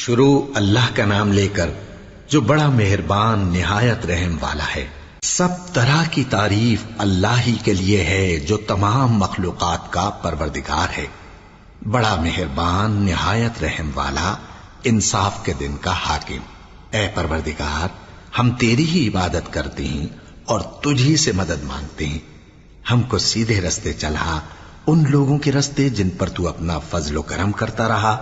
شروع اللہ کا نام لے کر جو بڑا مہربان نہایت رحم والا ہے۔ سب طرح کی تعریف اللہ ہی کے لیے ہے جو تمام مخلوقات کا پروردگار ہے، بڑا مہربان نہایت رحم والا، انصاف کے دن کا حاکم۔ اے پروردگار، ہم تیری ہی عبادت کرتے ہیں اور تجھی سے مدد مانگتے ہیں۔ ہم کو سیدھے رستے چلا، ان لوگوں کے رستے جن پر تو اپنا فضل و کرم کرتا رہا،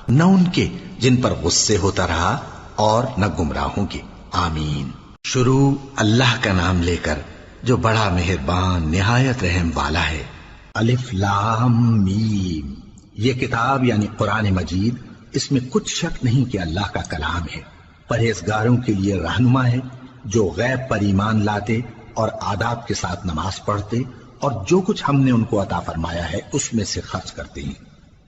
نہ ان کے جن پر غصے ہوتا رہا، اور نہ گمراہوں کے۔ آمین۔ شروع اللہ کا نام لے کر جو بڑا مہربان نہایت رحم والا ہے۔ الف لام میم۔ یہ کتاب یعنی قرآن مجید، اس میں کچھ شک نہیں کہ اللہ کا کلام ہے، پرہیزگاروں کے لیے رہنما ہے، جو غیب پر ایمان لاتے اور آداب کے ساتھ نماز پڑھتے اور جو کچھ ہم نے ان کو عطا فرمایا ہے اس میں سے خرچ کرتے ہیں،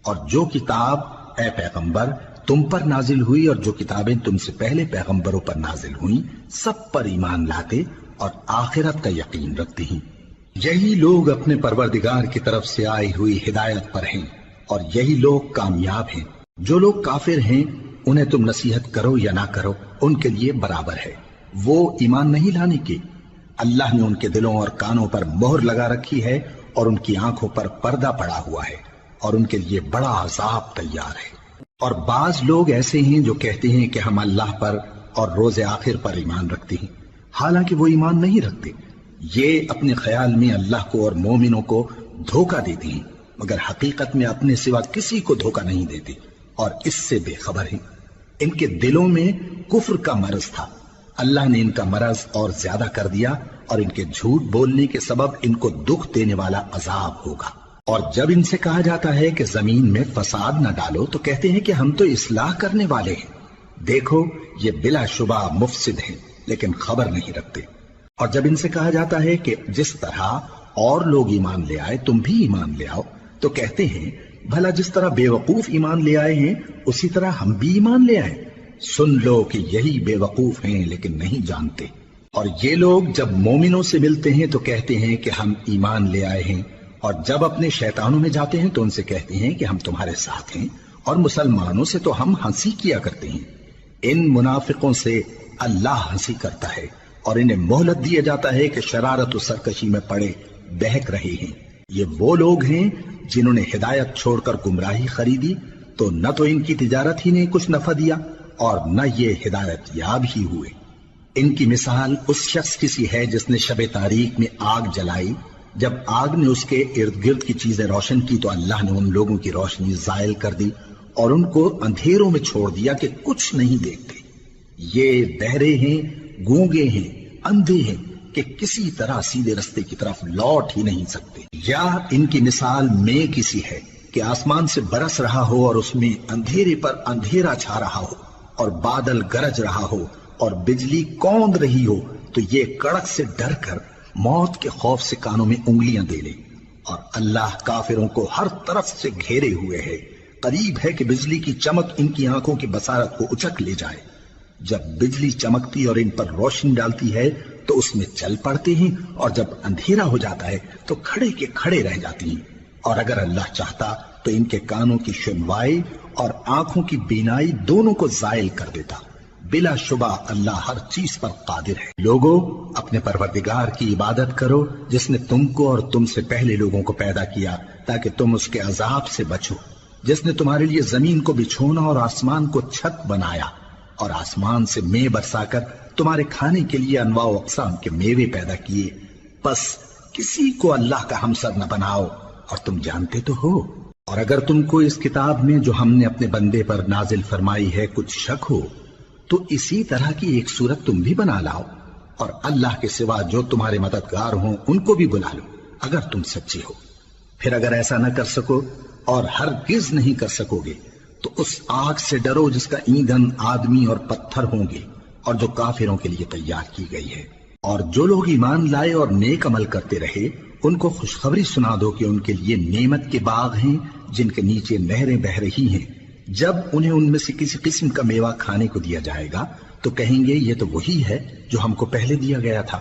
اور جو کتاب اے پیغمبر تم پر نازل ہوئی اور جو کتابیں تم سے پہلے پیغمبروں پر نازل ہوئیں سب پر ایمان لاتے اور آخرت کا یقین رکھتے ہیں۔ یہی لوگ اپنے پروردگار کی طرف سے آئی ہوئی ہدایت پر ہیں اور یہی لوگ کامیاب ہیں۔ جو لوگ کافر ہیں انہیں تم نصیحت کرو یا نہ کرو ان کے لیے برابر ہے، وہ ایمان نہیں لانے کے۔ اللہ نے ان کے دلوں اور کانوں پر مہر لگا رکھی ہے اور ان کی آنکھوں پر پردہ پڑا ہوا ہے اور ان کے لیے بڑا عذاب تیار ہے۔ اور بعض لوگ ایسے ہیں جو کہتے ہیں کہ ہم اللہ پر اور روز آخر پر ایمان رکھتے ہیں، حالانکہ وہ ایمان نہیں رکھتے۔ یہ اپنے خیال میں اللہ کو اور مومنوں کو دھوکہ دیتے ہیں، مگر حقیقت میں اپنے سوا کسی کو دھوکہ نہیں دیتے اور اس سے بے خبر ہیں۔ ان کے دلوں میں کفر کا مرض تھا، اللہ نے ان کا مرض اور زیادہ کر دیا اور ان کے جھوٹ بولنے کے سبب ان کو دکھ دینے والا عذاب ہوگا۔ اور جب ان سے کہا جاتا ہے کہ زمین میں فساد نہ ڈالو تو کہتے ہیں کہ ہم تو اصلاح کرنے والے ہیں، دیکھو یہ بلا شبہ مفسد ہیں لیکن خبر نہیں رکھتے۔ اور جب ان سے کہا جاتا ہے کہ جس طرح اور لوگ ایمان لے آئے تم بھی ایمان لے آؤ تو کہتے ہیں بھلا جس طرح بے وقوف ایمان لے آئے ہیں اسی طرح ہم بھی ایمان لے آئے۔ سن لو کہ یہی بے وقوف ہیں لیکن نہیں جانتے۔ اور یہ لوگ جب مومنوں سے ملتے ہیں تو کہتے ہیں کہ ہم ایمان لے آئے ہیں، اور جب اپنے شیطانوں میں جاتے ہیں تو ان سے کہتے ہیں کہ ہم تمہارے ساتھ ہیں، اور مسلمانوں سے تو ہم ہنسی کیا کرتے ہیں۔ ان منافقوں سے اللہ ہنسی کرتا ہے اور انہیں مہلت دیا جاتا ہے کہ شرارت و سرکشی میں پڑے بہک رہے ہیں۔ یہ وہ لوگ ہیں جنہوں نے ہدایت چھوڑ کر گمراہی خریدی، تو نہ تو ان کی تجارت ہی نے کچھ نفع دیا اور نہ یہ ہدایت یاب ہی ہوئے۔ ان کی مثال اس شخص کی سی ہے جس نے شب تاریک میں آگ جلائی، جب آگ نے اس کے ارد گرد کی چیزیں روشن کی تو اللہ نے ان لوگوں کی روشنی زائل کر دی اور ان کو اندھیروں میں چھوڑ دیا کہ کچھ نہیں دیکھتے۔ یہ بہرے ہیں، گونگے ہیں، اندھے ہیں کہ کسی طرح سیدھے رستے کی طرف لوٹ ہی نہیں سکتے۔ یا ان کی مثال میں کسی ہے کہ آسمان سے برس رہا ہو اور اس میں اندھیرے پر اندھیرا چھا رہا ہو اور بادل گرج رہا ہو اور بجلی کوند رہی ہو تو یہ کڑک سے ڈر کر موت کے خوف سے کانوں میں انگلیاں دے لے۔ اور اللہ کافروں کو ہر طرف سے گھیرے ہوئے ہے، قریب ہے کہ بجلی کی چمک ان کی آنکھوں کی بصارت کو اچک لے جائے۔ جب بجلی چمکتی اور ان پر روشنی ڈالتی ہے تو اس میں چل پڑتے ہیں، اور جب اندھیرا ہو جاتا ہے تو کھڑے کے کھڑے رہ جاتی ہیں۔ اور اگر اللہ چاہتا تو ان کے کانوں کی سنوائی اور آنکھوں کی بینائی دونوں کو زائل کر دیتا۔ بلا شبہ اللہ ہر چیز پر قادر ہے۔ لوگوں، اپنے پروردگار کی عبادت کرو جس نے تم کو اور تم سے پہلے لوگوں کو پیدا کیا تاکہ تم اس کے عذاب سے بچو، جس نے تمہارے لیے زمین کو بچھونا اور آسمان کو چھت بنایا اور آسمان سے مے برسا کر تمہارے کھانے کے لیے انواع و اقسام کے میوے پیدا کیے۔ بس کسی کو اللہ کا ہمسر نہ بناؤ، اور تم جانتے تو ہو۔ اور اگر تم کو اس کتاب میں جو ہم نے اپنے بندے پر نازل فرمائی ہے کچھ شک ہو تو اسی طرح کی ایک صورت تم بھی بنا لاؤ، اور اللہ کے سوا جو تمہارے مددگار ہوں ان کو بھی بلا لو اگر تم سچے ہو۔ پھر اگر ایسا نہ کر سکو اور ہرگز نہیں کر سکو گے تو اس آگ سے ڈرو جس کا ایندھن آدمی اور پتھر ہوں گے اور جو کافروں کے لیے تیار کی گئی ہے۔ اور جو لوگ ایمان لائے اور نیک عمل کرتے رہے ان کو خوشخبری سنا دو کہ ان کے لیے نعمت کے باغ ہیں جن کے نیچے نہریں بہہ رہی ہیں۔ جب انہیں ان میں سے کسی قسم کا میوہ کھانے کو دیا جائے گا تو کہیں گے یہ تو وہی ہے جو ہم کو پہلے دیا گیا تھا،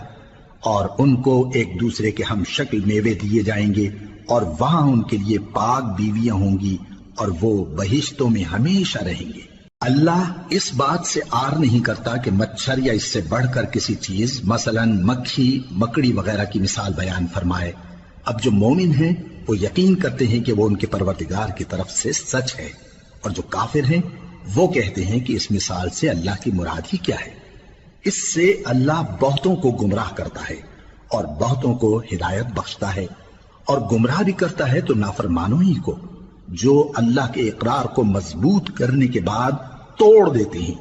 اور ان کو ایک دوسرے کے ہم شکل میوے دیے جائیں گے، اور وہاں ان کے لیے پاک بیویاں ہوں گی اور وہ بہشتوں میں ہمیشہ رہیں گے۔ اللہ اس بات سے آر نہیں کرتا کہ مچھر یا اس سے بڑھ کر کسی چیز مثلاً مکھی مکڑی وغیرہ کی مثال بیان فرمائے۔ اب جو مومن ہیں وہ یقین کرتے ہیں کہ وہ ان کے پروردگار کی طرف سے سچ ہے، اور جو کافر ہیں وہ کہتے ہیں کہ اس مثال سے اللہ کی مراد ہی کیا ہے۔ اس سے اللہ بہتوں کو گمراہ کرتا ہے اور بہتوں کو ہدایت بخشتا ہے، اور گمراہ بھی کرتا ہے تو نافرمانوں ہی کو، جو اللہ کے اقرار کو مضبوط کرنے کے بعد توڑ دیتے ہیں،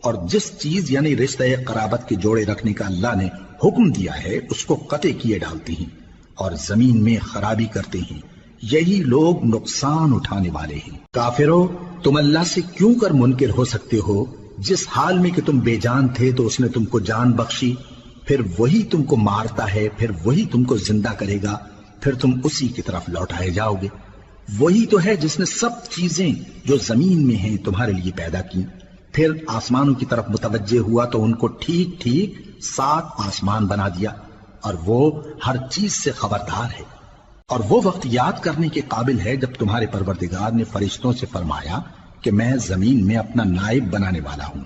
اور جس چیز یعنی رشتہ قرابت کے جوڑے رکھنے کا اللہ نے حکم دیا ہے اس کو قطع کیے ڈالتے ہیں اور زمین میں خرابی کرتے ہیں۔ یہی لوگ نقصان اٹھانے والے ہیں۔ کافرو، تم اللہ سے کیوں کر منکر ہو سکتے ہو؟ جس حال میں کہ تم بے جان تھے تو اس نے تم کو جان بخشی، پھر وہی تم کو مارتا ہے، پھر وہی تم کو زندہ کرے گا، پھر تم اسی کی طرف لوٹائے جاؤ گے۔ وہی تو ہے جس نے سب چیزیں جو زمین میں ہیں تمہارے لیے پیدا کی، پھر آسمانوں کی طرف متوجہ ہوا تو ان کو ٹھیک ٹھیک 7 آسمان بنا دیا، اور وہ ہر چیز سے خبردار ہے۔ اور وہ وقت یاد کرنے کے قابل ہے جب تمہارے پروردگار نے فرشتوں سے فرمایا کہ میں زمین میں اپنا نائب بنانے والا ہوں۔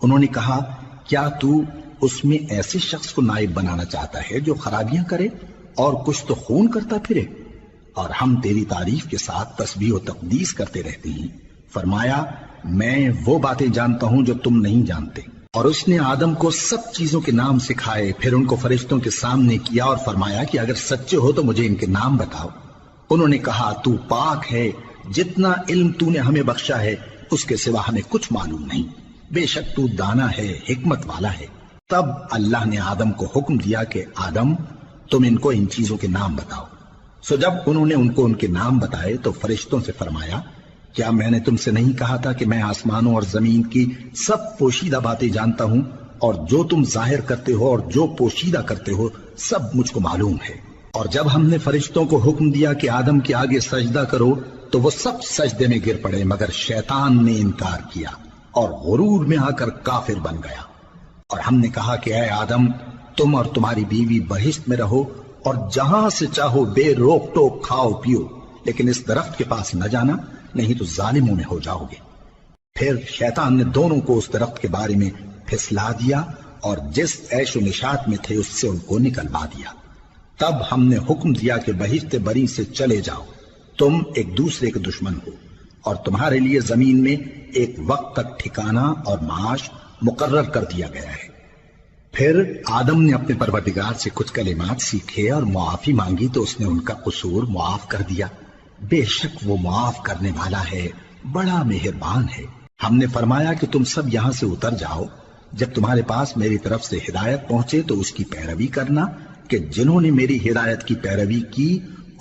انہوں نے کہا، کیا تو اس میں ایسے شخص کو نائب بنانا چاہتا ہے جو خرابیاں کرے اور کچھ تو خون کرتا پھرے؟ اور ہم تیری تعریف کے ساتھ تسبیح و تقدیس کرتے رہتے ہیں۔ فرمایا، میں وہ باتیں جانتا ہوں جو تم نہیں جانتے۔ اور اس نے آدم کو سب چیزوں کے نام سکھائے، پھر ان کو فرشتوں کے سامنے کیا اور فرمایا کہ اگر سچے ہو تو مجھے ان کے نام بتاؤ۔ انہوں نے کہا، تو پاک ہے، جتنا علم تو نے ہمیں بخشا ہے اس کے سوا ہمیں کچھ معلوم نہیں، بے شک تو دانا ہے، حکمت والا ہے۔ تب اللہ نے آدم کو حکم دیا کہ آدم، تم ان کو ان چیزوں کے نام بتاؤ۔ سو جب انہوں نے ان کو ان کے نام بتائے تو فرشتوں سے فرمایا، کیا میں نے تم سے نہیں کہا تھا کہ میں آسمانوں اور زمین کی سب پوشیدہ باتیں جانتا ہوں، اور جو تم ظاہر کرتے ہو اور جو پوشیدہ کرتے ہو سب مجھ کو معلوم ہے۔ اور جب ہم نے فرشتوں کو حکم دیا کہ آدم کے آگے سجدہ کرو تو وہ سب سجدے میں گر پڑے، مگر شیطان نے انکار کیا اور غرور میں آ کر کافر بن گیا۔ اور ہم نے کہا کہ اے آدم، تم اور تمہاری بیوی بہشت میں رہو اور جہاں سے چاہو بے روک ٹوک کھاؤ پیو، لیکن اس درخت کے پاس نہ جانا، نہیں تو ظالموں میں ہو جاؤ گے۔ پھر شیطان نے دونوں کو اس درخت کے بارے میں پھسلا دیا اور جس عیش و نشاط میں تھے اس سے ان کو نکلوا دیا۔ تب ہم نے حکم دیا کہ بہشت بری سے چلے جاؤ، تم ایک دوسرے کے دشمن ہو، اور تمہارے لیے زمین میں ایک وقت تک ٹھکانہ اور معاش مقرر کر دیا گیا ہے۔ پھر آدم نے اپنے پروردگار سے کچھ کلمات سیکھے اور معافی مانگی تو اس نے ان کا قصور معاف کر دیا۔ بے شک وہ معاف کرنے والا ہے، بڑا مہربان ہے۔ ہم نے فرمایا کہ تم سب یہاں سے اتر جاؤ، جب تمہارے پاس میری طرف سے ہدایت پہنچے تو اس کی پیروی کرنا، کہ جنہوں نے میری ہدایت کی پیروی کی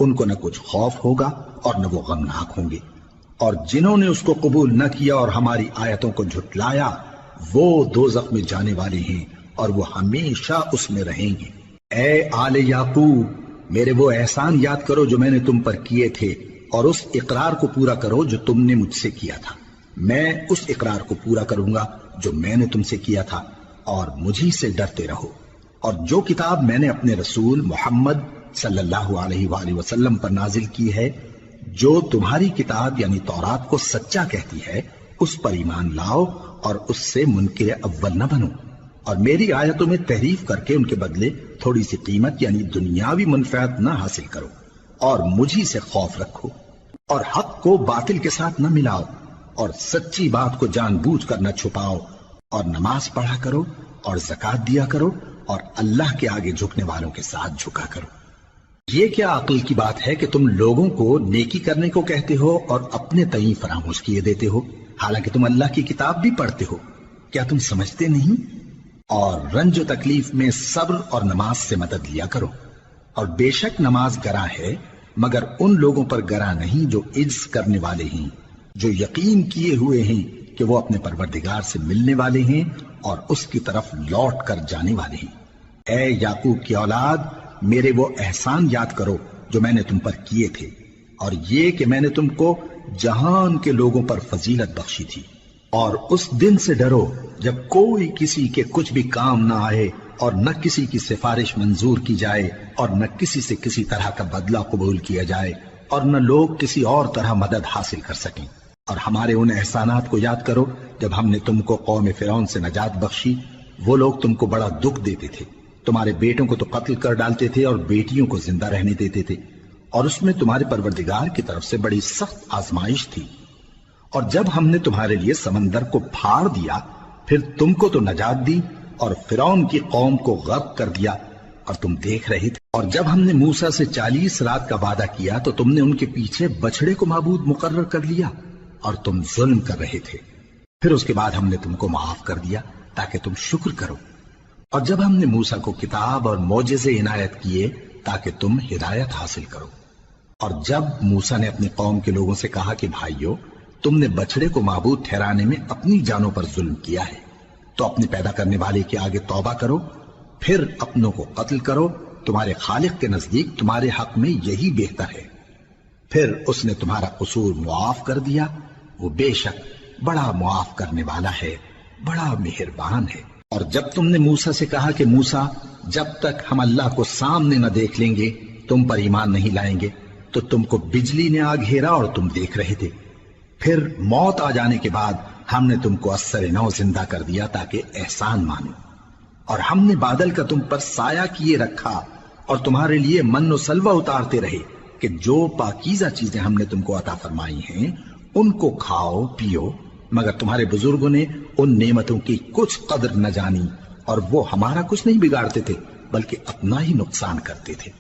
ان کو نہ کچھ خوف ہوگا اور نہ وہ غمناک ہوں گے، اور جنہوں نے اس کو قبول نہ کیا اور ہماری آیتوں کو جھٹلایا وہ دوزخ میں جانے والے ہیں اور وہ ہمیشہ اس میں رہیں گے۔ اے آل یعقوب، میرے وہ احسان یاد کرو جو میں نے تم پر کیے تھے، اور اس اقرار کو پورا کرو جو تم نے مجھ سے کیا تھا۔ میں اس اقرار کو پورا کروں گا جو میں نے تم سے کیا تھا، اور مجھی سے ڈرتے رہو۔ اور جو کتاب میں نے اپنے رسول محمد صلی اللہ علیہ وآلہ وسلم پر نازل کی ہے، جو تمہاری کتاب یعنی تورات کو سچا کہتی ہے، اس پر ایمان لاؤ اور اس سے منکر اول نہ بنو، اور میری آیتوں میں تحریف کر کے ان کے بدلے تھوڑی سی قیمت یعنی دنیاوی منفعت نہ حاصل کرو، اور مجھی سے خوف رکھو، اور حق کو باطل کے ساتھ نہ ملاؤ، اور سچی بات کو جان بوجھ کر نہ چھپاؤ، اور نماز پڑھا کرو اور زکوٰۃ دیا کرو، اور اللہ کے آگے جھکنے والوں کے ساتھ جھکا کرو۔ یہ کیا عقل کی بات ہے کہ تم لوگوں کو نیکی کرنے کو کہتے ہو اور اپنے تئیں فراموش کیے دیتے ہو، حالانکہ تم اللہ کی کتاب بھی پڑھتے ہو؟ کیا تم سمجھتے نہیں؟ اور رنج و تکلیف میں صبر اور نماز سے مدد لیا کرو، اور بے شک نماز گراں ہے، مگر ان لوگوں پر گراں نہیں جو عجز کرنے والے ہیں، جو یقین کیے ہوئے ہیں کہ وہ اپنے پروردگار سے ملنے والے ہیں اور اس کی طرف لوٹ کر جانے والے ہیں۔ اے یعقوب کی اولاد، میرے وہ احسان یاد کرو جو میں نے تم پر کیے تھے، اور یہ کہ میں نے تم کو جہان کے لوگوں پر فضیلت بخشی تھی۔ اور اس دن سے ڈرو جب کوئی کسی کے کچھ بھی کام نہ آئے، اور نہ کسی کی سفارش منظور کی جائے، اور نہ کسی سے کسی طرح کا بدلہ قبول کیا جائے، اور نہ لوگ کسی اور طرح مدد حاصل کر سکیں۔ اور ہمارے ان احسانات کو یاد کرو جب ہم نے تم کو قوم فرعون سے نجات بخشی۔ وہ لوگ تم کو بڑا دکھ دیتے تھے، تمہارے بیٹوں کو تو قتل کر ڈالتے تھے اور بیٹیوں کو زندہ رہنے دیتے تھے، اور اس میں تمہارے پروردگار کی طرف سے بڑی سخت آزمائش تھی۔ اور جب ہم نے تمہارے لیے سمندر کو پھاڑ دیا، پھر تم کو تو نجات دی اور فرعون کی قوم کو غرق کر دیا، اور تم دیکھ رہے تھے۔ اور جب ہم نے موسیٰ سے 40 رات کا وعدہ کیا تو تم نے ان کے پیچھے بچڑے کو معبود مقرر کر لیا اور تم ظلم کر رہے تھے۔ پھر اس کے بعد ہم نے تم کو معاف کر دیا تاکہ تم شکر کرو۔ اور جب ہم نے موسیٰ کو کتاب اور معجزے عنایت کیے تاکہ تم ہدایت حاصل کرو۔ اور جب موسیٰ نے اپنی قوم کے لوگوں سے کہا کہ بھائیو، تم نے بچڑے کو معبود ٹھہرانے میں اپنی جانوں پر ظلم کیا ہے، تو اپنے پیدا کرنے والے کے آگے توبہ کرو، پھر اپنوں کو قتل کرو، تمہارے خالق کے نزدیک تمہارے حق میں یہی بہتر ہے۔ پھر اس نے تمہارا قصور معاف کر دیا، وہ بے شک بڑا معاف کرنے والا ہے، بڑا مہربان ہے۔ اور جب تم نے موسیٰ سے کہا کہ موسیٰ، جب تک ہم اللہ کو سامنے نہ دیکھ لیں گے تم پر ایمان نہیں لائیں گے، تو تم کو بجلی نے آ گھیرا اور تم دیکھ رہے تھے۔ پھر موت آ جانے کے بعد ہم نے تم کو اثر نو زندہ کر دیا تاکہ احسان مانو۔ اور ہم نے بادل کا تم پر سایہ کیے رکھا اور تمہارے لیے من و سلوہ اتارتے رہے کہ جو پاکیزہ چیزیں ہم نے تم کو عطا فرمائی ہیں ان کو کھاؤ پیو، مگر تمہارے بزرگوں نے ان نعمتوں کی کچھ قدر نہ جانی، اور وہ ہمارا کچھ نہیں بگاڑتے تھے بلکہ اپنا ہی نقصان کرتے تھے۔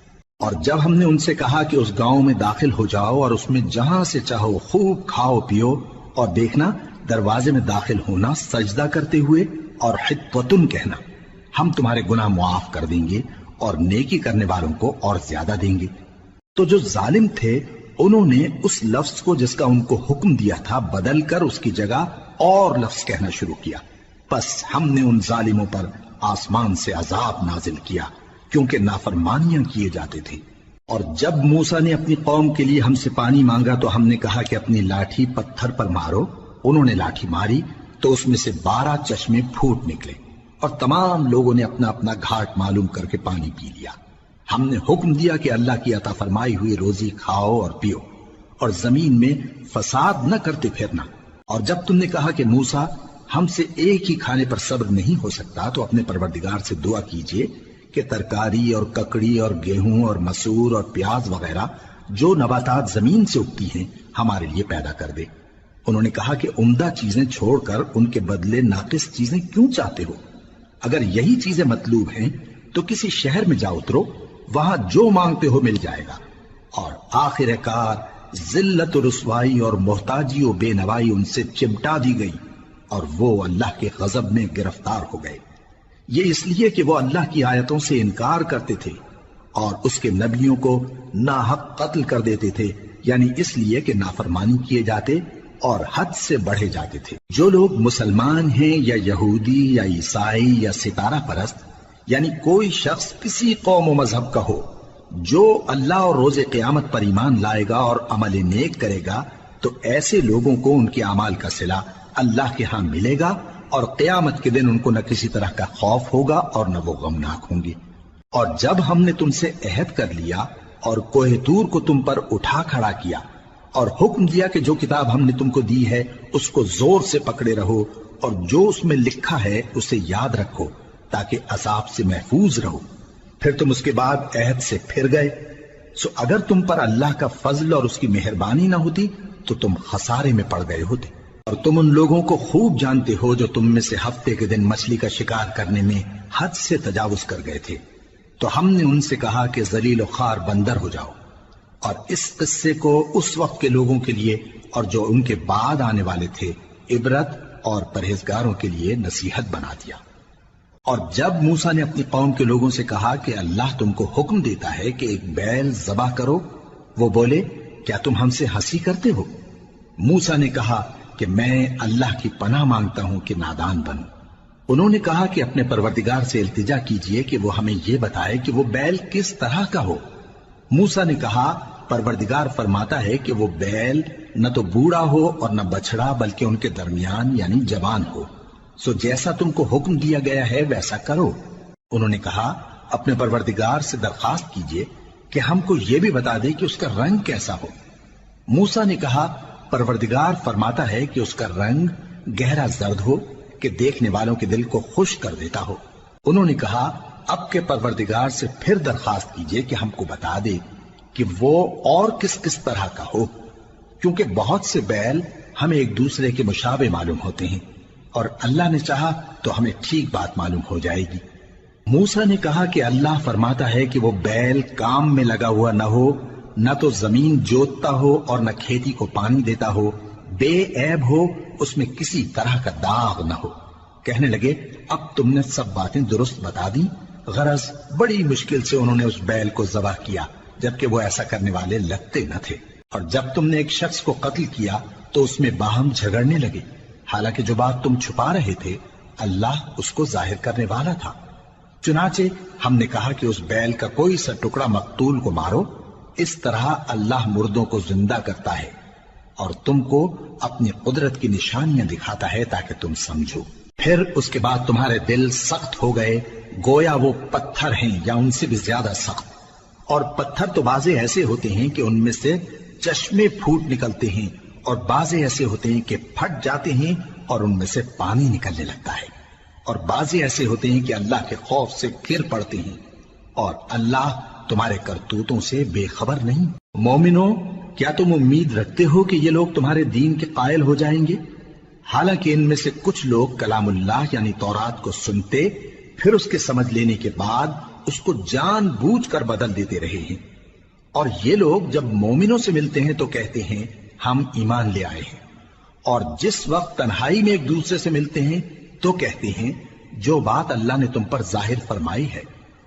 اور جب ہم نے ان سے کہا کہ اس گاؤں میں داخل ہو جاؤ اور اس میں جہاں سے چاہو خوب کھاؤ پیو، اور دیکھنا دروازے میں داخل ہونا سجدہ کرتے ہوئے اور حطوتن کہنا، ہم تمہارے گناہ معاف کر دیں گے اور نیکی کرنے والوں کو اور زیادہ دیں گے۔ تو جو ظالم تھے انہوں نے اس لفظ کو جس کا ان کو حکم دیا تھا بدل کر اس کی جگہ اور لفظ کہنا شروع کیا، پس ہم نے ان ظالموں پر آسمان سے عذاب نازل کیا کیونکہ نافرمانیاں کیے جاتے تھے۔ اور جب موسیٰ نے اپنی قوم کے لیے ہم سے پانی مانگا تو ہم نے کہا کہ اپنی لاٹھی پتھر پر مارو۔ انہوں نے لاٹھی ماری تو اس میں سے 12 چشمے پھوٹ نکلے، اور تمام لوگوں نے اپنا اپنا گھاٹ معلوم کر کے پانی پی لیا۔ ہم نے حکم دیا کہ اللہ کی عطا فرمائی ہوئی روزی کھاؤ اور پیو، اور زمین میں فساد نہ کرتے پھرنا۔ اور جب تم نے کہا کہ موسیٰ، ہم سے ایک ہی کھانے پر صبر نہیں ہو سکتا، تو اپنے پروردگار سے دعا کیجئے کہ ترکاری اور ککڑی اور گیہوں اور مسور اور پیاز وغیرہ جو نباتات زمین سے اگتی ہیں ہمارے لیے پیدا کر دے۔ انہوں نے کہا کہ عمدہ چیزیں چھوڑ کر ان کے بدلے ناقص چیزیں کیوں چاہتے ہو؟ اگر یہی چیزیں مطلوب ہیں تو کسی شہر میں جا اترو، وہاں جو مانگتے ہو مل جائے گا۔ اور آخر کار ذلت و رسوائی اور محتاجی و بے نوائی ان سے چمٹا دی گئی، اور وہ اللہ کے غضب میں گرفتار ہو گئے۔ یہ اس لیے کہ وہ اللہ کی آیتوں سے انکار کرتے تھے اور اس کے نبیوں کو ناحق قتل کر دیتے تھے، یعنی اس لیے کہ نافرمانی کیے جاتے اور حد سے بڑھے جاتے تھے۔ جو لوگ مسلمان ہیں یا یہودی یا عیسائی یا ستارہ پرست، یعنی کوئی شخص کسی قوم و مذہب کا ہو، جو اللہ اور روز قیامت پر ایمان لائے گا اور عمل نیک کرے گا، تو ایسے لوگوں کو ان کے اعمال کا صلہ اللہ کے ہاں ملے گا، اور قیامت کے دن ان کو نہ کسی طرح کا خوف ہوگا اور نہ وہ غمناک ہوں گے۔ اور جب ہم نے تم سے عہد کر لیا اور کوہ طور کو تم پر اٹھا کھڑا کیا اور حکم دیا کہ جو کتاب ہم نے تم کو دی ہے اس کو زور سے پکڑے رہو، اور جو اس میں لکھا ہے اسے یاد رکھو تاکہ عذاب سے محفوظ رہو، پھر تم اس کے بعد عہد سے پھر گئے، سو اگر تم پر اللہ کا فضل اور اس کی مہربانی نہ ہوتی تو تم خسارے میں پڑ گئے ہوتے۔ اور تم ان لوگوں کو خوب جانتے ہو جو تم میں سے ہفتے کے دن مچھلی کا شکار کرنے میں حد سے تجاوز کر گئے تھے، تو ہم نے ان سے کہا کہ ذلیل و خوار بندر ہو جاؤ، اور اس قصے کو اس وقت کے لوگوں کے لیے اور جو ان کے بعد آنے والے تھے عبرت اور پرہیزگاروں کے لیے نصیحت بنا دیا۔ اور جب موسیٰ نے اپنی قوم کے لوگوں سے کہا کہ اللہ تم کو حکم دیتا ہے کہ ایک بیل ذبح کرو، وہ بولے کیا تم ہم سے ہنسی کرتے ہو؟ موسیٰ نے کہا کہ میں اللہ کی پناہ مانگتا ہوں کہ نادان بنوں۔ انہوں نے کہا کہ اپنے پروردگار سے التجا کیجئے کہ وہ ہمیں یہ بتائے کہ وہ بیل کس طرح کا ہو۔ موسیٰ نے کہا پروردگار فرماتا ہے کہ وہ بیل نہ تو بوڑھا ہو اور نہ بچڑا بلکہ ان کے درمیان یعنی جوان ہو، سو جیسا تم کو حکم دیا گیا ہے ویسا کرو۔ انہوں نے کہا اپنے پروردگار سے درخواست کیجئے کہ ہم کو یہ بھی بتا دے کہ اس کا رنگ کیسا ہو۔ موسیٰ نے کہا پروردگار فرماتا ہے کہ اس کا رنگ گہرا زرد ہو کہ دیکھنے والوں کے دل کو خوش کر دیتا ہو۔ انہوں نے کہا اب کے پروردگار سے پھر درخواست کیجئے کہ ہم کو بتا دے کہ وہ اور کس کس طرح کا ہو، کیونکہ بہت سے بیل ہمیں ایک دوسرے کے مشابہ معلوم ہوتے ہیں، اور اللہ نے چاہا تو ہمیں ٹھیک بات معلوم ہو جائے گی۔ موسیٰ نے کہا کہ اللہ فرماتا ہے کہ وہ بیل کام میں لگا ہوا نہ ہو، نہ تو زمین جوتتا ہو اور نہ کھیتی کو پانی دیتا ہو، بے عیب ہو، اس میں کسی طرح کا داغ نہ ہو۔ کہنے لگے اب تم نے سب باتیں درست بتا دی۔ غرض بڑی مشکل سے انہوں نے اس بیل کو ذبح کیا، جبکہ وہ ایسا کرنے والے لگتے نہ تھے۔ اور جب تم نے ایک شخص کو قتل کیا تو اس میں باہم جھگڑنے لگے، حالانکہ جو بات تم چھپا رہے تھے اللہ اس کو ظاہر کرنے والا تھا۔ چنانچہ ہم نے کہا کہ اس بیل کا کوئی سا ٹکڑا مقتول کو مارو، اس طرح اللہ مردوں کو زندہ کرتا ہے اور تم کو اپنی قدرت کی نشانیاں دکھاتا ہے تاکہ تم سمجھو۔ پھر اس کے بعد تمہارے دل سخت ہو گئے، گویا وہ پتھر ہیں یا ان سے بھی زیادہ سخت۔ اور پتھر تو بعضے ایسے ہوتے ہیں کہ ان میں سے چشمے پھوٹ نکلتے ہیں، اور بعضے ایسے ہوتے ہیں کہ پھٹ جاتے ہیں اور ان میں سے پانی نکلنے لگتا ہے، اور بعضے ایسے ہوتے ہیں کہ اللہ کے خوف سے گر پڑتے ہیں، اور اللہ تمہارے کرتوتوں سے بے خبر نہیں۔ مومنو، کیا تم امید رکھتے ہو کہ یہ لوگ تمہارے دین کے قائل ہو جائیں گے؟ حالانکہ ان میں سے کچھ لوگ کلام اللہ یعنی تورات کو سنتے، پھر اس کے سمجھ لینے کے بعد اس کو جان بوجھ کر بدل دیتے رہے ہیں۔ اور یہ لوگ جب مومنوں سے ملتے ہیں تو کہتے ہیں ہم ایمان لے آئے ہیں، اور جس وقت تنہائی میں ایک دوسرے سے ملتے ہیں تو کہتے ہیں جو بات اللہ نے تم پر ظاہر فرمائی ہے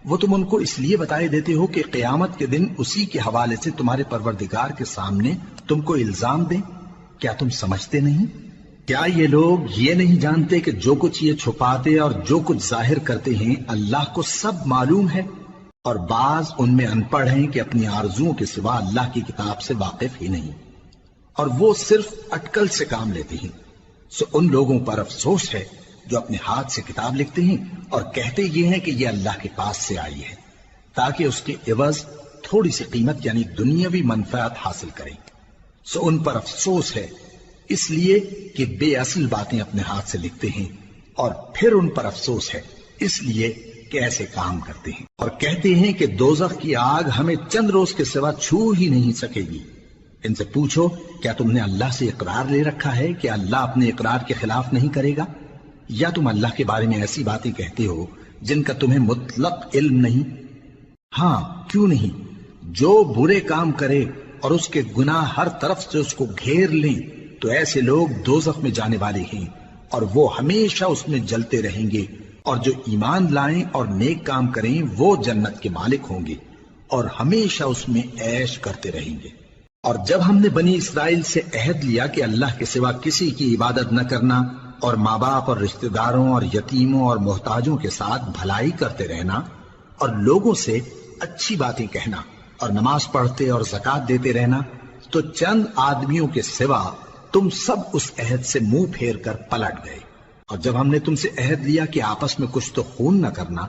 وہ تم ان کو اس لیے بتائے دیتے ہو کہ قیامت کے دن اسی کے حوالے سے تمہارے پروردگار کے سامنے تم کو الزام دیں۔ کیا تم سمجھتے نہیں؟ کیا یہ لوگ یہ نہیں جانتے کہ جو کچھ یہ چھپاتے اور جو کچھ ظاہر کرتے ہیں اللہ کو سب معلوم ہے؟ اور بعض ان میں ان پڑھ ہیں کہ اپنی آرزوؤں کے سوا اللہ کی کتاب سے واقف ہی نہیں، اور وہ صرف اٹکل سے کام لیتے ہیں۔ سو ان لوگوں پر افسوس ہے جو اپنے ہاتھ سے کتاب لکھتے ہیں اور کہتے یہ ہیں کہ یہ اللہ کے پاس سے آئی ہے، تاکہ اس کے عوض تھوڑی سی قیمت یعنی دنیاوی منفعت حاصل کریں۔ سو ان پر افسوس ہے اس لیے کہ بے اصل باتیں اپنے ہاتھ سے لکھتے ہیں، اور پھر ان پر افسوس ہے اس لیے کہ ایسے کام کرتے ہیں، اور کہتے ہیں کہ دوزخ کی آگ ہمیں چند روز کے سوا چھو ہی نہیں سکے گی۔ ان سے پوچھو کیا تم نے اللہ سے اقرار لے رکھا ہے کہ اللہ اپنے اقرار کے خلاف نہیں کرے گا؟ یا تم اللہ کے بارے میں ایسی باتیں کہتے ہو جن کا تمہیں مطلق علم نہیں؟ ہاں کیوں نہیں، جو برے کام کرے اور اس کے گناہ ہر طرف سے اس کو گھیر لیں تو ایسے لوگ دوزخ میں جانے والے ہیں، اور وہ ہمیشہ اس میں جلتے رہیں گے، اور جو ایمان لائیں اور نیک کام کریں وہ جنت کے مالک ہوں گے اور ہمیشہ اس میں عیش کرتے رہیں گے۔ اور جب ہم نے بنی اسرائیل سے عہد لیا کہ اللہ کے سوا کسی کی عبادت نہ کرنا، اور ماں باپ اور رشتہ داروں اور یتیموں اور محتاجوں کے ساتھ بھلائی کرتے رہنا، اور لوگوں سے اچھی باتیں کہنا، اور نماز پڑھتے اور زکوٰۃ دیتے رہنا، تو چند آدمیوں کے سوا تم سب اس عہد سے منہ پھیر کر پلٹ گئے۔ اور جب ہم نے تم سے عہد لیا کہ آپس میں کچھ تو خون نہ کرنا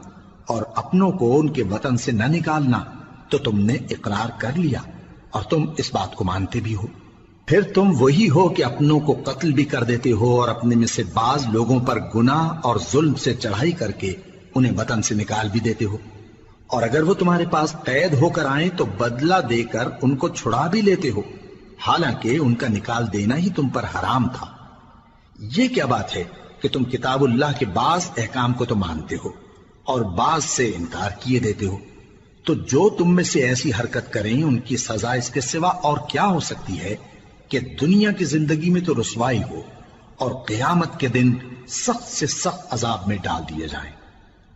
اور اپنوں کو ان کے وطن سے نہ نکالنا، تو تم نے اقرار کر لیا اور تم اس بات کو مانتے بھی ہو۔ پھر تم وہی ہو کہ اپنوں کو قتل بھی کر دیتے ہو اور اپنے میں سے بعض لوگوں پر گناہ اور ظلم سے چڑھائی کر کے انہیں وطن سے نکال بھی دیتے ہو، اور اگر وہ تمہارے پاس قید ہو کر آئیں تو بدلہ دے کر ان کو چھڑا بھی لیتے ہو، حالانکہ ان کا نکال دینا ہی تم پر حرام تھا۔ یہ کیا بات ہے کہ تم کتاب اللہ کے بعض احکام کو تو مانتے ہو اور بعض سے انکار کیے دیتے ہو؟ تو جو تم میں سے ایسی حرکت کریں ان کی سزا اس کے سوا اور کیا ہو سکتی ہے کہ دنیا کی زندگی میں تو رسوائی ہو اور قیامت کے دن سخت سے سخت عذاب میں ڈال دیے جائیں۔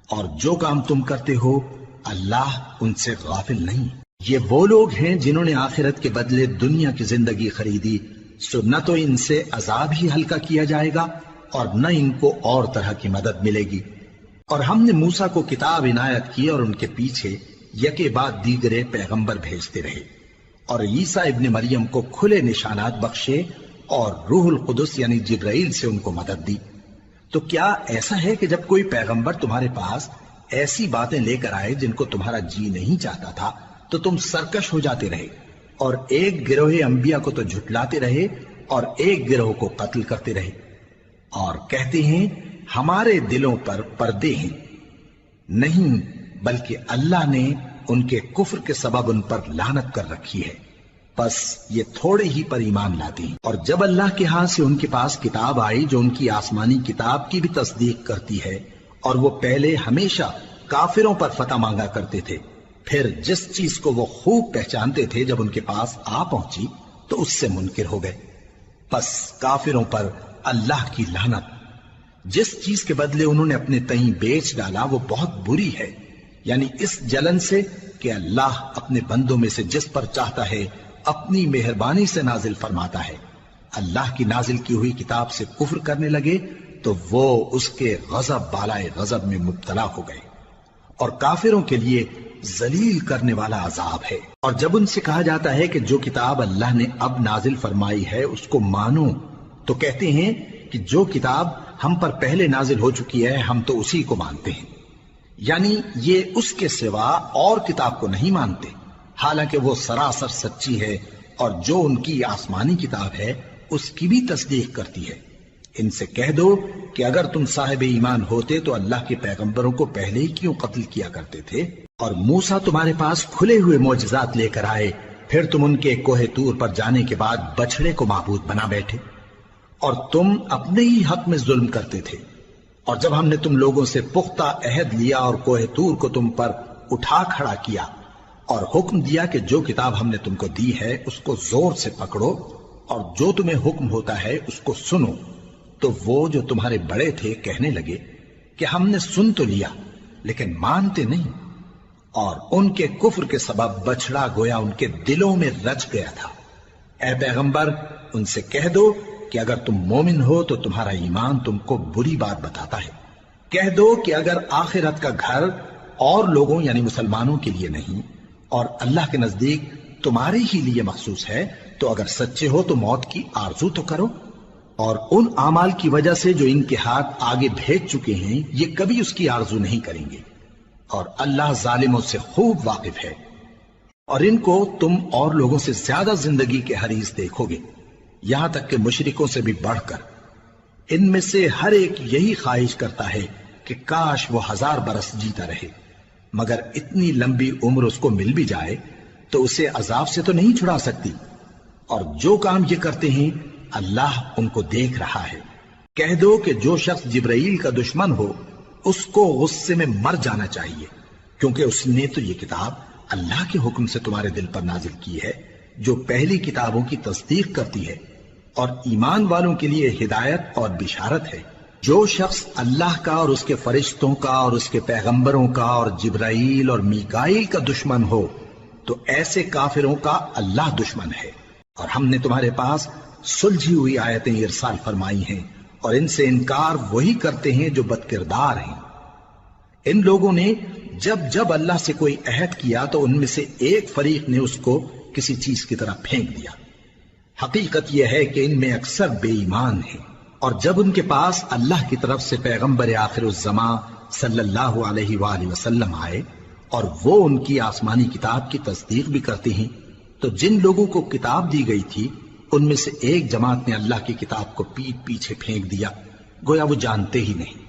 اور جو کام تم کرتے ہو اللہ ان سے غافل نہیں۔ یہ وہ لوگ ہیں جنہوں نے آخرت کے بدلے دنیا کی زندگی خریدی، سو نہ تو ان سے عذاب ہی ہلکا کیا جائے گا اور نہ ان کو اور طرح کی مدد ملے گی۔ اور ہم نے موسیٰ کو کتاب عنایت کی اور ان کے پیچھے یکے بعد دیگرے پیغمبر بھیجتے رہے، اور عیسیٰ ابن مریم کو کھلے نشانات بخشے اور روح القدس یعنی جبرائیل سے ان کو مدد دی۔ تو کیا ایسا ہے کہ جب کوئی پیغمبر تمہارے پاس ایسی باتیں لے کر آئے جن کو تمہارا جی نہیں چاہتا تھا تو تم سرکش ہو جاتے رہے، اور ایک گروہ انبیاء کو تو جھٹلاتے رہے اور ایک گروہ کو قتل کرتے رہے، اور کہتے ہیں ہمارے دلوں پر پردے ہیں، نہیں بلکہ اللہ نے ان کے کفر کے سبب ان پر لعنت کر رکھی ہے، بس یہ تھوڑے ہی پر ایمان لاتے ہیں۔ اور جب اللہ کے ہاں سے ان کے پاس کتاب آئی جو ان کی آسمانی کتاب کی بھی تصدیق کرتی ہے، اور وہ پہلے ہمیشہ کافروں پر فتح مانگا کرتے تھے، پھر جس چیز کو وہ خوب پہچانتے تھے جب ان کے پاس آ پہنچی تو اس سے منکر ہو گئے، بس کافروں پر اللہ کی لعنت۔ جس چیز کے بدلے انہوں نے اپنے تئیں بیچ ڈالا وہ بہت بری ہے، یعنی اس جلن سے کہ اللہ اپنے بندوں میں سے جس پر چاہتا ہے اپنی مہربانی سے نازل فرماتا ہے۔ اللہ کی نازل کی ہوئی کتاب سے کفر کرنے لگے تو وہ اس کے غضب بالائے غضب میں مبتلا ہو گئے، اور کافروں کے لیے ذلیل کرنے والا عذاب ہے۔ اور جب ان سے کہا جاتا ہے کہ جو کتاب اللہ نے اب نازل فرمائی ہے اس کو مانو، تو کہتے ہیں کہ جو کتاب ہم پر پہلے نازل ہو چکی ہے ہم تو اسی کو مانتے ہیں، یعنی یہ اس کے سوا اور کتاب کو نہیں مانتے، حالانکہ وہ سراسر سچی ہے، اور جو ان کی آسمانی کتاب ہے اس کی بھی تصدیق کرتی ہے۔ ان سے کہہ دو کہ اگر تم صاحب ایمان ہوتے تو اللہ کے پیغمبروں کو پہلے ہی کیوں قتل کیا کرتے تھے؟ اور موسیٰ تمہارے پاس کھلے ہوئے معجزات لے کر آئے، پھر تم ان کے کوہ طور پر جانے کے بعد بچڑے کو معبود بنا بیٹھے، اور تم اپنے ہی حق میں ظلم کرتے تھے۔ اور جب ہم نے تم لوگوں سے پختہ عہد لیا اور کوہ طور کو تم پر اٹھا کھڑا کیا، اور حکم دیا کہ جو کتاب ہم نے تم کو دی ہے اس کو زور سے پکڑو، اور جو تمہیں حکم ہوتا ہے اس کو سنو، تو وہ جو تمہارے بڑے تھے کہنے لگے کہ ہم نے سن تو لیا لیکن مانتے نہیں، اور ان کے کفر کے سبب بچڑا گویا ان کے دلوں میں رچ گیا تھا۔ اے پیغمبر ان سے کہہ دو کہ اگر تم مومن ہو تو تمہارا ایمان تم کو بری بات بتاتا ہے، کہہ دو کہ اگر آخرت کا گھر اور لوگوں یعنی مسلمانوں کے لیے نہیں اور اللہ کے نزدیک تمہارے ہی لیے مخصوص ہے تو اگر سچے ہو تو موت کی آرزو تو کرو، اور ان اعمال کی وجہ سے جو ان کے ہاتھ آگے بھیج چکے ہیں یہ کبھی اس کی آرزو نہیں کریں گے، اور اللہ ظالموں سے خوب واقف ہے۔ اور ان کو تم اور لوگوں سے زیادہ زندگی کے حریص دیکھو گے، یہاں تک کہ مشرکوں سے بھی بڑھ کر۔ ان میں سے ہر ایک یہی خواہش کرتا ہے کہ کاش وہ 1000 برس جیتا رہے، مگر اتنی لمبی عمر اس کو مل بھی جائے تو اسے عذاب سے تو نہیں چھڑا سکتی، اور جو کام یہ کرتے ہیں اللہ ان کو دیکھ رہا ہے۔ کہہ دو کہ جو شخص جبرائیل کا دشمن ہو اس کو غصے میں مر جانا چاہیے، کیونکہ اس نے تو یہ کتاب اللہ کے حکم سے تمہارے دل پر نازل کی ہے جو پہلی کتابوں کی تصدیق کرتی ہے، اور ایمان والوں کے لیے ہدایت اور بشارت ہے۔ جو شخص اللہ کا اور اس کے فرشتوں کا اور اس کے پیغمبروں کا اور جبرائیل اور میکائیل کا دشمن ہو تو ایسے کافروں کا اللہ دشمن ہے۔ اور ہم نے تمہارے پاس سلجھی ہوئی آیتیں ارسال فرمائی ہیں، اور ان سے انکار وہی کرتے ہیں جو بد کردار ہیں۔ ان لوگوں نے جب جب اللہ سے کوئی عہد کیا تو ان میں سے ایک فریق نے اس کو کسی چیز کی طرح پھینک دیا۔ حقیقت یہ ہے کہ ان میں اکثر بے ایمان ہیں، اور جب ان کے پاس اللہ کی طرف سے پیغمبر آخر الزمان صلی اللہ علیہ وآلہ وسلم آئے اور وہ ان کی آسمانی کتاب کی تصدیق بھی کرتے ہیں، تو جن لوگوں کو کتاب دی گئی تھی ان میں سے ایک جماعت نے اللہ کی کتاب کو پیٹ پیچھے پھینک دیا، گویا وہ جانتے ہی نہیں،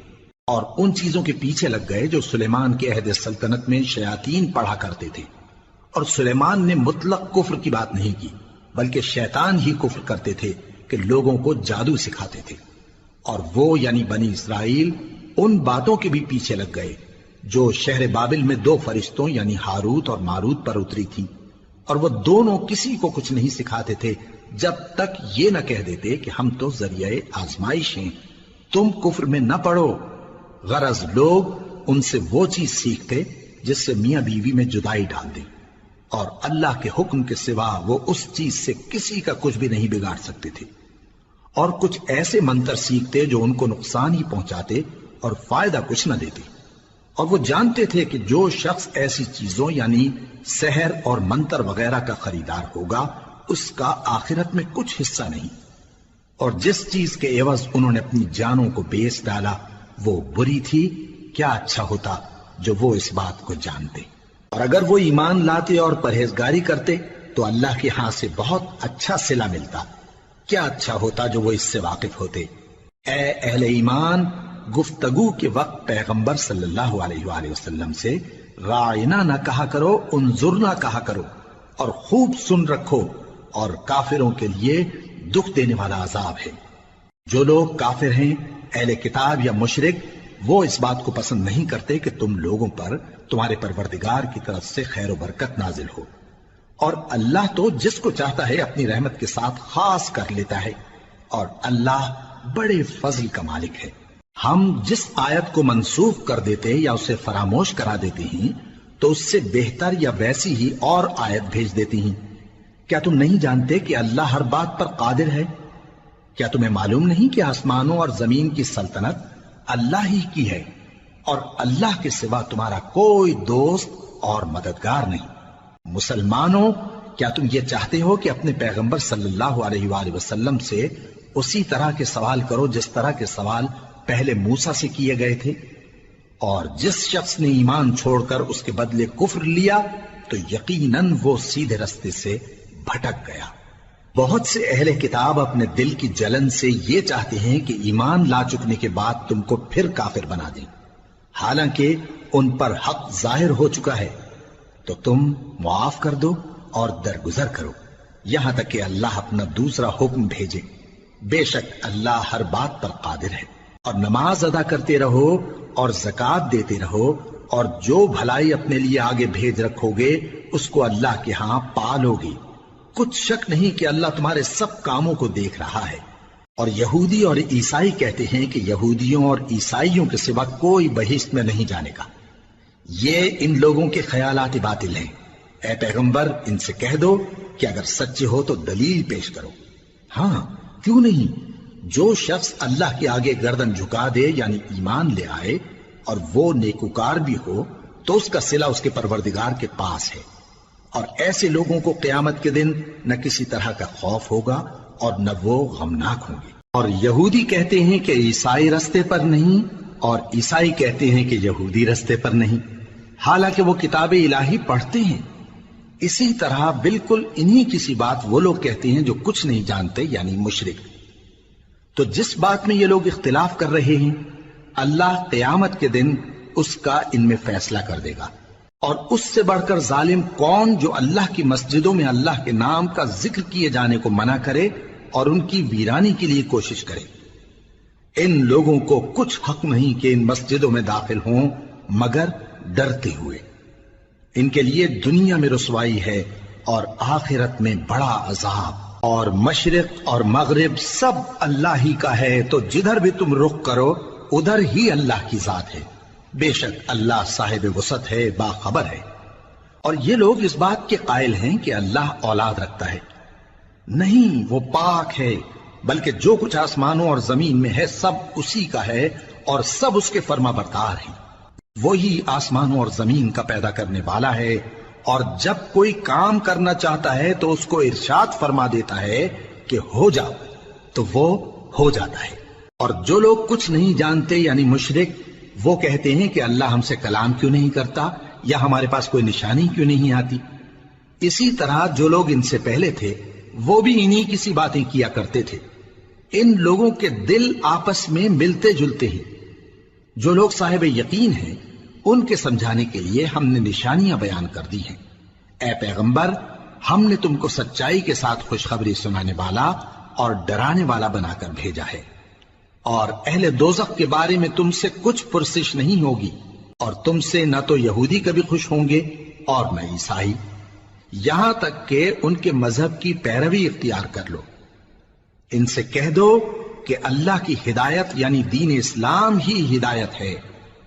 اور ان چیزوں کے پیچھے لگ گئے جو سلیمان کے عہد سلطنت میں شیاطین پڑھا کرتے تھے۔ اور سلیمان نے مطلق کفر کی بات نہیں کی، بلکہ شیطان ہی کفر کرتے تھے کہ لوگوں کو جادو سکھاتے تھے، اور وہ یعنی بنی اسرائیل ان باتوں کے بھی پیچھے لگ گئے جو شہر بابل میں 2 فرشتوں یعنی ہاروت اور ماروت پر اتری تھی، اور وہ دونوں کسی کو کچھ نہیں سکھاتے تھے جب تک یہ نہ کہہ دیتے کہ ہم تو ذریعہ آزمائش ہیں، تم کفر میں نہ پڑو۔ غرض لوگ ان سے وہ چیز سیکھتے جس سے میاں بیوی میں جدائی ڈال دیں، اور اللہ کے حکم کے سوا وہ اس چیز سے کسی کا کچھ بھی نہیں بگاڑ سکتے تھے، اور کچھ ایسے منتر سیکھتے جو ان کو نقصان ہی پہنچاتے اور فائدہ کچھ نہ دیتے، اور وہ جانتے تھے کہ جو شخص ایسی چیزوں یعنی سحر اور منتر وغیرہ کا خریدار ہوگا اس کا آخرت میں کچھ حصہ نہیں، اور جس چیز کے عوض انہوں نے اپنی جانوں کو بیچ ڈالا وہ بری تھی، کیا اچھا ہوتا جو وہ اس بات کو جانتے۔ اور اگر وہ ایمان لاتے اور پرہیزگاری کرتے تو اللہ کے ہاں سے بہت اچھا صلہ ملتا، کیا اچھا ہوتا جو وہ اس سے واقف ہوتے۔ اے اہل ایمان، گفتگو کے وقت پیغمبر صلی اللہ علیہ وآلہ وسلم سے رائنا نہ کہا کرو، انظرنا کہا کرو، اور خوب سن رکھو، اور کافروں کے لیے دکھ دینے والا عذاب ہے۔ جو لوگ کافر ہیں، اہل کتاب یا مشرک، وہ اس بات کو پسند نہیں کرتے کہ تم لوگوں پر تمہارے پروردگار کی طرف سے خیر و برکت نازل ہو، اور اللہ تو جس کو چاہتا ہے اپنی رحمت کے ساتھ خاص کر لیتا ہے، اور اللہ بڑے فضل کا مالک ہے۔ ہم جس آیت کو منسوخ کر دیتے یا اسے فراموش کرا دیتے ہیں تو اس سے بہتر یا ویسی ہی اور آیت بھیج دیتی ہیں۔ کیا تم نہیں جانتے کہ اللہ ہر بات پر قادر ہے؟ کیا تمہیں معلوم نہیں کہ آسمانوں اور زمین کی سلطنت اللہ ہی کی ہے، اور اللہ کے سوا تمہارا کوئی دوست اور مددگار نہیں؟ مسلمانوں، کیا تم یہ چاہتے ہو کہ اپنے پیغمبر صلی اللہ علیہ وآلہ وسلم سے اسی طرح کے سوال کرو جس طرح کے سوال پہلے موسیٰ سے کیے گئے تھے؟ اور جس شخص نے ایمان چھوڑ کر اس کے بدلے کفر لیا تو یقیناً وہ سیدھے رستے سے بھٹک گیا۔ بہت سے اہل کتاب اپنے دل کی جلن سے یہ چاہتے ہیں کہ ایمان لا چکنے کے بعد تم کو پھر کافر بنا دیں، حالانکہ ان پر حق ظاہر ہو چکا ہے۔ تو تم معاف کر دو اور درگزر کرو یہاں تک کہ اللہ اپنا دوسرا حکم بھیجے۔ بے شک اللہ ہر بات پر قادر ہے۔ اور نماز ادا کرتے رہو اور زکوٰۃ دیتے رہو، اور جو بھلائی اپنے لیے آگے بھیج رکھو گے اس کو اللہ کے ہاں پالو گے۔ کچھ شک نہیں کہ اللہ تمہارے سب کاموں کو دیکھ رہا ہے۔ اور یہودی اور عیسائی کہتے ہیں کہ یہودیوں اور عیسائیوں کے سوا کوئی بہشت میں نہیں جانے کا۔ یہ ان لوگوں کے خیالات باطل ہیں۔ اے پیغمبر، ان سے کہہ دو کہ اگر سچے ہو تو دلیل پیش کرو۔ ہاں، کیوں نہیں؟ جو شخص اللہ کے آگے گردن جھکا دے، یعنی ایمان لے آئے، اور وہ نیکوکار بھی ہو، تو اس کا صلہ اس کے پروردگار کے پاس ہے۔ اور ایسے لوگوں کو قیامت کے دن نہ کسی طرح کا خوف ہوگا اور نہ وہ غمناک ہوں گے۔ اور یہودی کہتے ہیں کہ عیسائی رستے پر نہیں، اور عیسائی کہتے ہیں کہ یہودی رستے پر نہیں، حالانکہ وہ کتاب الہی پڑھتے ہیں۔ اسی طرح بالکل انہی کسی بات وہ لوگ کہتے ہیں جو کچھ نہیں جانتے، یعنی مشرک۔ تو جس بات میں یہ لوگ اختلاف کر رہے ہیں، اللہ قیامت کے دن اس کا ان میں فیصلہ کر دے گا۔ اور اس سے بڑھ کر ظالم کون جو اللہ کی مسجدوں میں اللہ کے نام کا ذکر کیے جانے کو منع کرے اور ان کی ویرانی کے لیے کوشش کرے۔ ان لوگوں کو کچھ حق نہیں کہ ان مسجدوں میں داخل ہوں مگر ڈرتے ہوئے۔ ان کے لیے دنیا میں رسوائی ہے اور آخرت میں بڑا عذاب۔ اور مشرق اور مغرب سب اللہ ہی کا ہے، تو جدھر بھی تم رخ کرو ادھر ہی اللہ کی ذات ہے۔ بے شک اللہ صاحب وسعت ہے، باخبر ہے۔ اور یہ لوگ اس بات کے قائل ہیں کہ اللہ اولاد رکھتا ہے۔ نہیں، وہ پاک ہے، بلکہ جو کچھ آسمانوں اور زمین میں ہے سب اسی کا ہے، اور سب اس کے فرما بردار ہیں۔ وہی آسمانوں اور زمین کا پیدا کرنے والا ہے، اور جب کوئی کام کرنا چاہتا ہے تو اس کو ارشاد فرما دیتا ہے کہ ہو جاؤ، تو وہ ہو جاتا ہے۔ اور جو لوگ کچھ نہیں جانتے، یعنی مشرک، وہ کہتے ہیں کہ اللہ ہم سے کلام کیوں نہیں کرتا، یا ہمارے پاس کوئی نشانی کیوں نہیں آتی۔ اسی طرح جو لوگ ان سے پہلے تھے وہ بھی انہی کسی باتیں کیا کرتے تھے۔ ان لوگوں کے دل آپس میں ملتے جلتے ہیں۔ جو لوگ صاحب یقین ہیں ان کے سمجھانے کے لیے ہم نے نشانیاں بیان کر دی ہیں۔ اے پیغمبر، ہم نے تم کو سچائی کے ساتھ خوشخبری سنانے والا اور ڈرانے والا بنا کر بھیجا ہے۔ اور اہل دوزخ کے بارے میں تم سے کچھ پرسش نہیں ہوگی، اور تم سے نہ تو یہودی کبھی خوش ہوں گے اور نہ عیسائی، یہاں تک کہ ان کے مذہب کی پیروی اختیار کر لو۔ ان سے کہہ دو کہ اللہ کی ہدایت یعنی دین اسلام ہی ہدایت ہے۔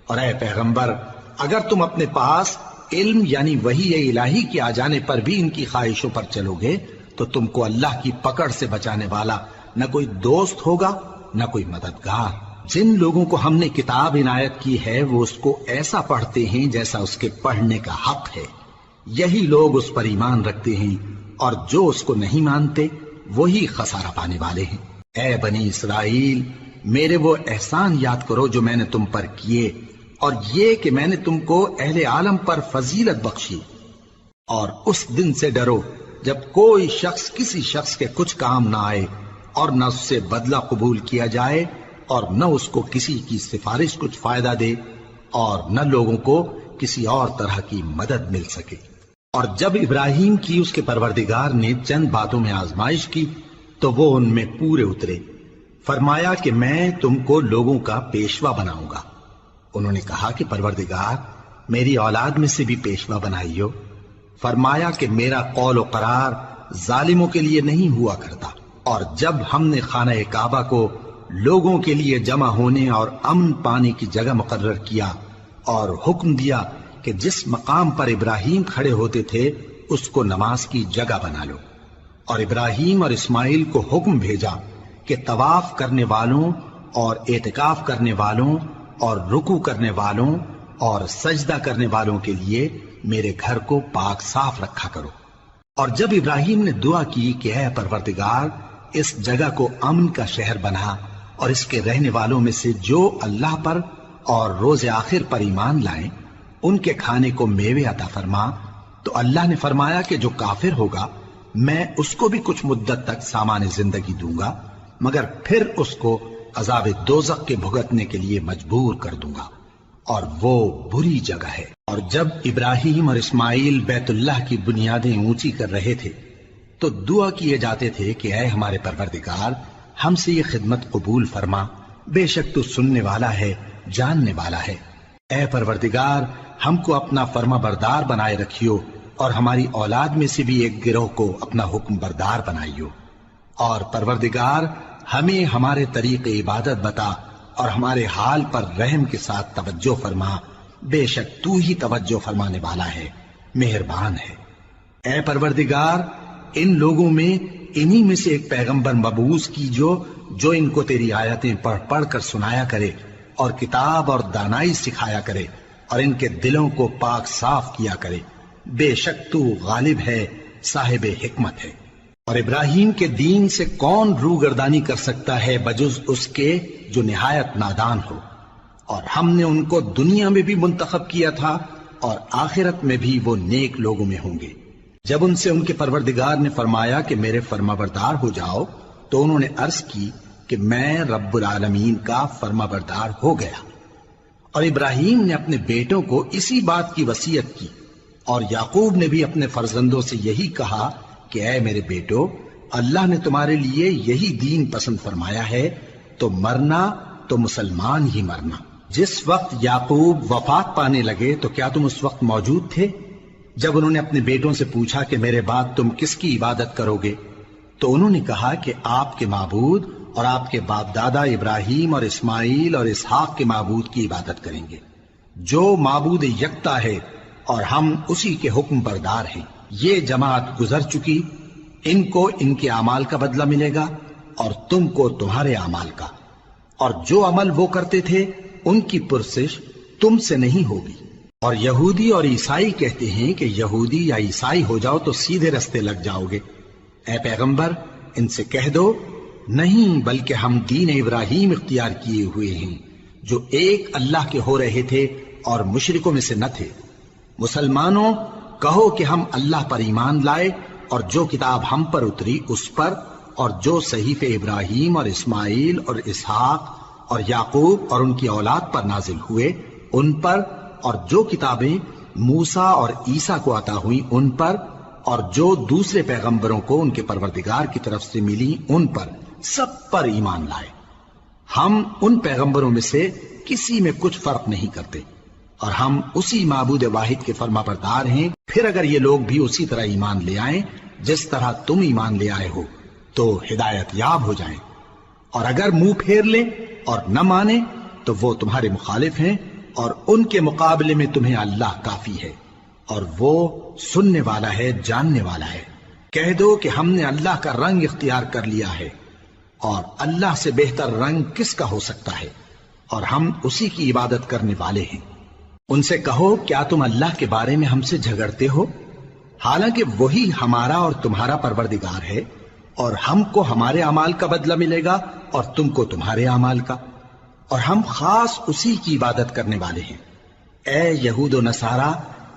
اور اے پیغمبر، اگر تم اپنے پاس علم یعنی وحی الہی کے آ جانے پر بھی ان کی خواہشوں پر چلو گے تو تم کو اللہ کی پکڑ سے بچانے والا نہ کوئی دوست ہوگا نہ کوئی مددگار۔ جن لوگوں کو ہم نے کتاب عنایت کی ہے وہ اس کو ایسا پڑھتے ہیں جیسا اس کے پڑھنے کا حق ہے، یہی لوگ اس پر ایمان رکھتے ہیں، اور جو اس کو نہیں مانتے وہی خسارہ پانے والے ہیں۔ اے بنی اسرائیل، میرے وہ احسان یاد کرو جو میں نے تم پر کیے، اور یہ کہ میں نے تم کو اہل عالم پر فضیلت بخشی۔ اور اس دن سے ڈرو جب کوئی شخص کسی شخص کے کچھ کام نہ آئے، اور نہ اس سے بدلہ قبول کیا جائے، اور نہ اس کو کسی کی سفارش کچھ فائدہ دے، اور نہ لوگوں کو کسی اور طرح کی مدد مل سکے۔ اور جب ابراہیم کی اس کے پروردگار نے چند باتوں میں آزمائش کی تو وہ ان میں پورے اترے۔ فرمایا کہ میں تم کو لوگوں کا پیشوا بناؤں گا۔ انہوں نے کہا کہ پروردگار میری اولاد میں سے بھی پیشوا بنائیو۔ فرمایا کہ میرا قول و قرار ظالموں کے لیے نہیں ہوا کرتا۔ اور جب ہم نے خانہ کعبہ کو لوگوں کے لیے جمع ہونے اور امن پانے کی جگہ مقرر کیا اور حکم دیا کہ جس مقام پر ابراہیم کھڑے ہوتے تھے اس کو نماز کی جگہ بنا لو، اور ابراہیم اور اسماعیل کو حکم بھیجا کہ طواف کرنے والوں اور اعتکاف کرنے والوں اور رکوع کرنے والوں اور سجدہ کرنے والوں کے لیے میرے گھر کو پاک صاف رکھا کرو۔ اور جب ابراہیم نے دعا کی کہ اے پروردگار اس جگہ کو امن کا شہر بنا، اور اس کے رہنے والوں میں سے جو اللہ پر اور روز آخر پر ایمان لائیں ان کے کھانے کو میوے عطا فرما، تو اللہ نے فرمایا کہ جو کافر ہوگا میں اس کو بھی کچھ مدت تک سامان زندگی دوں گا، مگر پھر اس کو عذاب دوزخ کے بھگتنے کے لیے مجبور کر دوں گا، اور وہ بری جگہ ہے۔ اور جب ابراہیم اور اسماعیل بیت اللہ کی بنیادیں اونچی کر رہے تھے تو دعا کیے جاتے تھے کہ اے ہمارے پروردگار ہم سے یہ خدمت قبول فرما، بے شک تو سننے والا ہے، جاننے والا ہے۔ اے پروردگار ہم کو اپنا فرما بردار بنائے رکھیو، اور ہماری اولاد میں سے بھی ایک گروہ کو اپنا حکم بردار بنائیو، اور پروردگار ہمیں ہمارے طریق عبادت بتا اور ہمارے حال پر رحم کے ساتھ توجہ فرما، بے شک تو ہی توجہ فرمانے والا ہے، مہربان ہے۔ اے پروردگار ان لوگوں میں انہی میں سے ایک پیغمبر مبعوث کی جو ان کو تیری آیتیں پڑھ پڑھ کر سنایا کرے اور کتاب اور دانائی سکھایا کرے اور ان کے دلوں کو پاک صاف کیا کرے، بے شک تو غالب ہے، صاحب حکمت ہے۔ اور ابراہیم کے دین سے کون روگردانی کر سکتا ہے بجز اس کے جو نہایت نادان ہو، اور ہم نے ان کو دنیا میں بھی منتخب کیا تھا اور آخرت میں بھی وہ نیک لوگوں میں ہوں گے۔ جب ان سے ان کے پروردگار نے فرمایا کہ میرے فرمانبردار ہو جاؤ تو انہوں نے عرض کی کہ میں رب العالمین کا فرمانبردار ہو گیا۔ اور ابراہیم نے اپنے بیٹوں کو اسی بات کی وصیت کی، اور یعقوب نے بھی اپنے فرزندوں سے یہی کہا کہ اے میرے بیٹو، اللہ نے تمہارے لیے یہی دین پسند فرمایا ہے، تو مرنا تو مسلمان ہی مرنا۔ جس وقت یعقوب وفات پانے لگے تو کیا تم اس وقت موجود تھے جب انہوں نے اپنے بیٹوں سے پوچھا کہ میرے بعد تم کس کی عبادت کرو گے؟ تو انہوں نے کہا کہ آپ کے معبود اور آپ کے باپ دادا ابراہیم اور اسماعیل اور اسحاق کے معبود کی عبادت کریں گے، جو معبود یکتا ہے اور ہم اسی کے حکم بردار ہیں۔ یہ جماعت گزر چکی، ان کو ان کے اعمال کا بدلہ ملے گا اور تم کو تمہارے اعمال کا، اور جو عمل وہ کرتے تھے ان کی پرسش تم سے نہیں ہوگی۔ اور یہودی اور عیسائی کہتے ہیں کہ یہودی یا عیسائی ہو جاؤ تو سیدھے رستے لگ جاؤ گے۔ اے پیغمبر ان سے کہہ دو نہیں، بلکہ ہم دین ابراہیم اختیار کیے ہوئے ہیں جو ایک اللہ کے ہو رہے تھے اور مشرکوں میں سے نہ تھے۔ مسلمانوں کہو کہ ہم اللہ پر ایمان لائے اور جو کتاب ہم پر اتری اس پر، اور جو صحیفے ابراہیم اور اسماعیل اور اسحاق اور یعقوب اور ان کی اولاد پر نازل ہوئے ان پر، اور جو کتابیں موسیٰ اور عیسیٰ کو عطا ہوئی ان پر، اور جو دوسرے پیغمبروں کو ان کے پروردگار کی طرف سے ملی ان پر، سب پر ایمان لائے۔ ہم ان پیغمبروں میں سے کسی میں کچھ فرق نہیں کرتے، اور ہم اسی معبود واحد کے فرما بردار ہیں۔ پھر اگر یہ لوگ بھی اسی طرح ایمان لے آئیں جس طرح تم ایمان لے آئے ہو تو ہدایت یاب ہو جائیں، اور اگر منہ پھیر لیں اور نہ مانیں تو وہ تمہارے مخالف ہیں، اور ان کے مقابلے میں تمہیں اللہ کافی ہے، اور وہ سننے والا ہے، جاننے والا ہے۔ کہہ دو کہ ہم نے اللہ کا رنگ اختیار کر لیا ہے، اور اللہ سے بہتر رنگ کس کا ہو سکتا ہے، اور ہم اسی کی عبادت کرنے والے ہیں۔ ان سے کہو کیا تم اللہ کے بارے میں ہم سے جھگڑتے ہو، حالانکہ وہی ہمارا اور تمہارا پروردگار ہے، اور ہم کو ہمارے اعمال کا بدلہ ملے گا اور تم کو تمہارے اعمال کا، اور ہم خاص اسی کی عبادت کرنے والے ہیں۔ اے یہود و نصارا،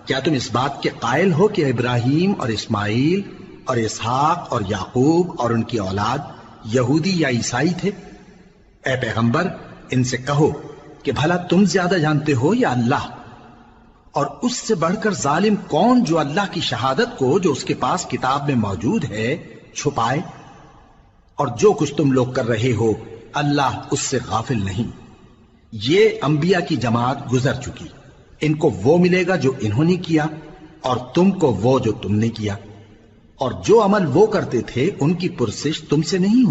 کیا تم اس بات کے قائل ہو کہ ابراہیم اور اسماعیل اور اسحاق اور یعقوب اور ان کی اولاد یہودی یا عیسائی تھے؟ اے پیغمبر ان سے کہو کہ بھلا تم زیادہ جانتے ہو یا اللہ؟ اور اس سے بڑھ کر ظالم کون جو اللہ کی شہادت کو جو اس کے پاس کتاب میں موجود ہے چھپائے؟ اور جو کچھ تم لوگ کر رہے ہو اللہ اس سے غافل نہیں۔ یہ انبیاء کی جماعت گزر چکی، ان کو وہ ملے گا جو انہوں نے کیا اور تم کو وہ جو تم نے کیا، اور جو عمل وہ کرتے تھے ان کی پرسش تم سے نہیں ہو